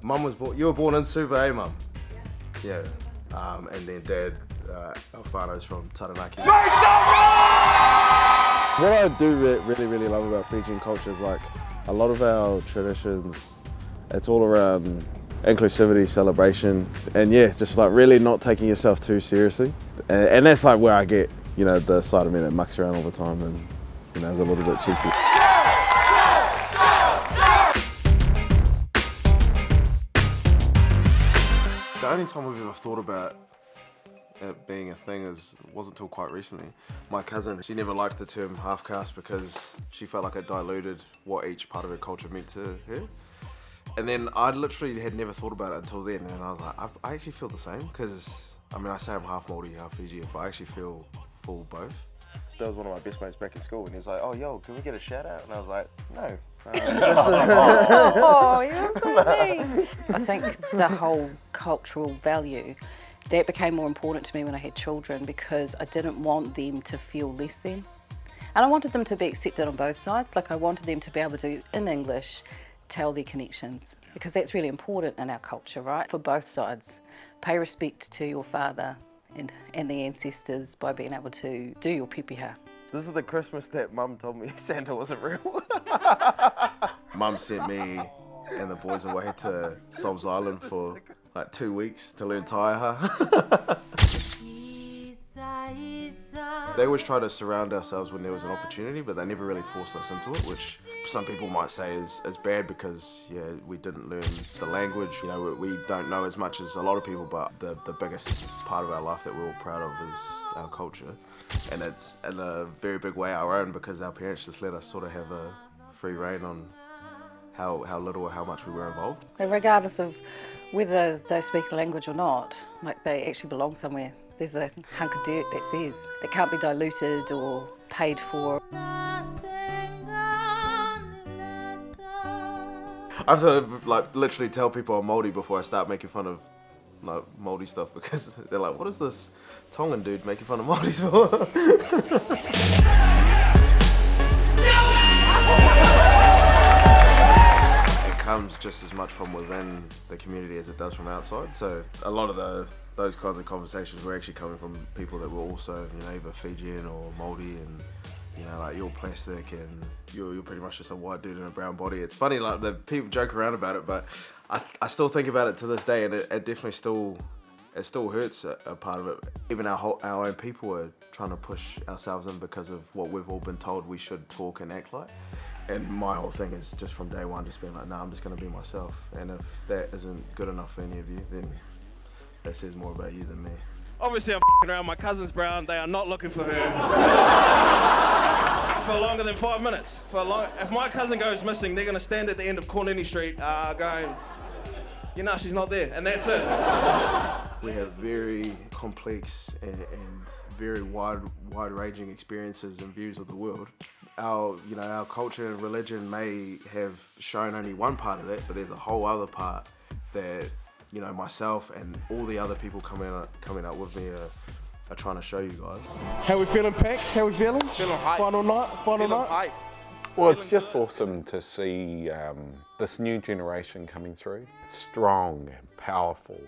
Mum was born, you were born in Suva, eh, Mum? Yeah. And then Dad, Alfano's from Taranaki. What I do really love about Fijian culture is like a lot of our traditions, it's all around inclusivity, celebration, and yeah, just like really not taking yourself too seriously. And that's like where I get, you know, the side of me that mucks around all the time and, you know, is a little bit cheeky. The only time we've ever thought about it being a thing wasn't till quite recently. My cousin, she never liked the term half-caste because she felt like it diluted what each part of her culture meant to her. And then I literally had never thought about it until then, and I was like, I actually feel the same, because I mean, I say I'm half Maori, half Fijian, but I actually feel full both. That was one of my best mates back in school, and he's like, oh, yo, can we get a shout out? And I was like, no. Oh, you're so mean. I think the whole cultural value, that became more important to me when I had children, because I didn't want them to feel less than. And I wanted them to be accepted on both sides. Like, I wanted them to be able to, in English, tell their connections, because that's really important in our culture, right? For both sides. Pay respect to your father and the ancestors by being able to do your pepeha. This is the Christmas that Mum told me Santa wasn't real. Mum sent me and the boys away to Sobs Island for like 2 weeks to learn taiaha. They always try to surround ourselves when there was an opportunity, but they never really forced us into it, which some people might say is bad because, yeah, we didn't learn the language. You know, we don't know as much as a lot of people, but the biggest part of our life that we're all proud of is our culture. And it's in a very big way our own, because our parents just let us sort of have a free rein on how little or how much we were involved. Regardless of whether they speak a language or not, like, they actually belong somewhere. There's a hunk of dirt that says it can't be diluted or paid for. I have to like literally tell people I'm Māori before I start making fun of like Māori stuff, because they're like, what is this Tongan dude making fun of Māoris for? It comes just as much from within the community as it does from outside. So a lot of those kinds of conversations were actually coming from people that were also, you know, either Fijian or Māori, and you know, like, you're plastic and you're pretty much just a white dude in a brown body. It's funny, like, the people joke around about it, but I still think about it to this day, and it definitely still hurts a part of it. Even our own people are trying to push ourselves in because of what we've all been told we should talk and act like. And my whole thing is just from day one just being like, nah, I'm just gonna be myself. And if that isn't good enough for any of you, then that says more about you than me. Obviously I'm f***ing around, my cousin's brown, they are not looking for her. For longer than 5 minutes. If my cousin goes missing, they're gonna stand at the end of Cornini Street going, you know, she's not there, and that's it. We have very complex and very wide-ranging experiences and views of the world. Our culture and religion may have shown only one part of that, but there's a whole other part that, you know, myself and all the other people coming up with me are trying to show you guys. How we feeling, Pax? How we feeling? Feeling hype. Final night? Hype. Well, it's just awesome to see this new generation coming through. Strong and powerful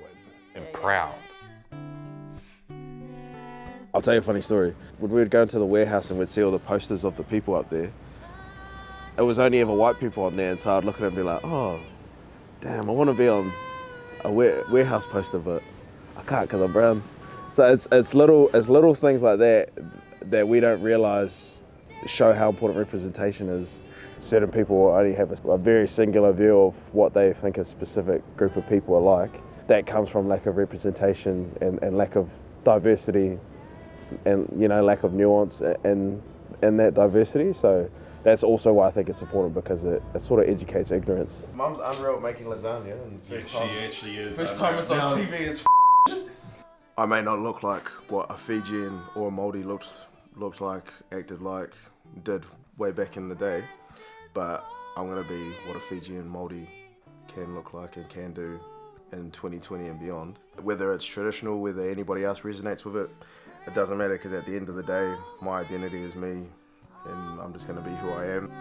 and proud. I'll tell you a funny story. When we would go into the warehouse and we'd see all the posters of the people up there, it was only ever white people on there, and so I'd look at it and be like, oh, damn, I want to be on a warehouse poster, but I can't because I'm brown. So it's little things like that we don't realise show how important representation is. Certain people only have a very singular view of what they think a specific group of people are like. That comes from lack of representation and lack of diversity, and, you know, lack of nuance in that diversity. So that's also why I think it's important, because it sort of educates ignorance. Mum's unreal at making lasagna, and Yes, she actually is. first time it's on TV, it's I may not look like what a Fijian or a Māori looked like, acted like, did way back in the day, but I'm gonna be what a Fijian Māori can look like and can do in 2020 and beyond. Whether it's traditional, whether anybody else resonates with it, it doesn't matter, because at the end of the day, my identity is me, and I'm just gonna be who I am.